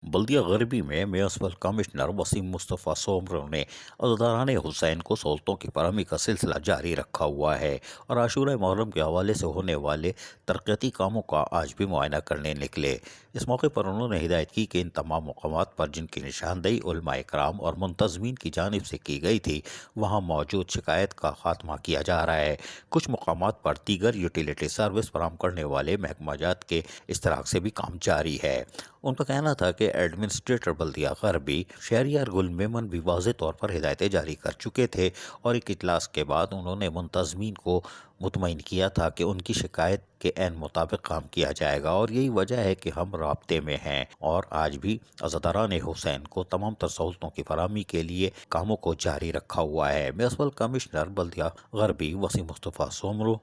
بلدیہ غربی میں municipal commissioner Wasim مصطفی سومرو نے عزاداران حسین کو سہولتوں کی فراہمی کا سلسلہ جاری رکھا ہوا ہے اور عاشورہ محرم کے حوالے سے ہونے والے ترقیاتی کاموں کا آج بھی معائنہ کرنے نکلے۔ اس موقع پر انہوں نے ہدایت کی کہ ان تمام مقامات پر جن کی نشاندہی علماء کرام اور منتظمین کی جانب سے کی گئی تھی وہاں موجود شکایت کا خاتمہ کیا جا رہا ہے۔ کچھ مقامات پر دیگر یوٹیلیٹی سروس فراہم کرنے والے محکمہ جات کے اشتراک سے بھی کام جاری ہے۔ ان کا کہنا تھا کہ ایڈمنسٹریٹر بلدیہ غربی شہریار گل میمن بھی واضح طور پر ہدایتیں جاری کر چکے تھے اور ایک اجلاس کے بعد انہوں نے منتظمین کو مطمئن کیا تھا کہ ان کی شکایت کے عین مطابق کام کیا جائے گا اور یہی وجہ ہے کہ ہم رابطے میں ہیں اور آج بھی عزاداران حسین کو تمام تر سہولتوں کی فراہمی کے لیے کاموں کو جاری رکھا ہوا ہے۔ میونسپل کمشنر بلدیہ غربی وسیم مصطفی سومرو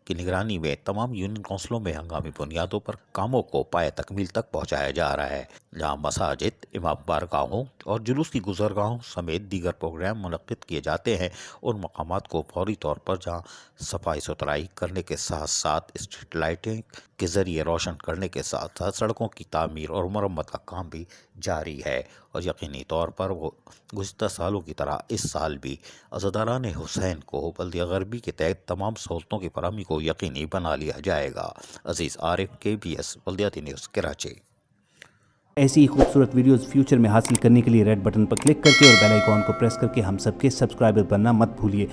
کی نگرانی میں تمام یونین کونسلوں میں ہنگامی بنیادوں پر کاموں کو پائے تکمیل تک پہنچایا جا رہا ہے، جہاں مساجد، امام بارگاہوں اور جلوس کی گزرگاہوں سمیت دیگر پروگرام منعقد کیے جاتے ہیں۔ ان مقامات کو فوری طور پر جہاں صفائی ستھرائی کرنے کے ساتھ ساتھ اسٹریٹ لائٹنگ کے ذریعے روشن کرنے کے ساتھ ساتھ سڑکوں کی تعمیر اور مرمت کا کام بھی جاری ہے اور یقینی طور پر وہ گزشتہ سالوں کی طرح اس سال بھی عزاداران حسین کو بلدیہ غربی کے تحت تمام سہولتوں کی فراہمی کو یقینی بنا لیا جائے گا۔ عزیز عارف، KBS بلدیاتی نیوز، کراچی۔ ایسی ہی خوبصورت ویڈیوز فیوچر میں حاصل کرنے کے لیے ریڈ بٹن پر کلک کر کے اور بیل آئیکن کو پریس کر کے ہم سب کے سبسکرائبر بننا مت بھولیے۔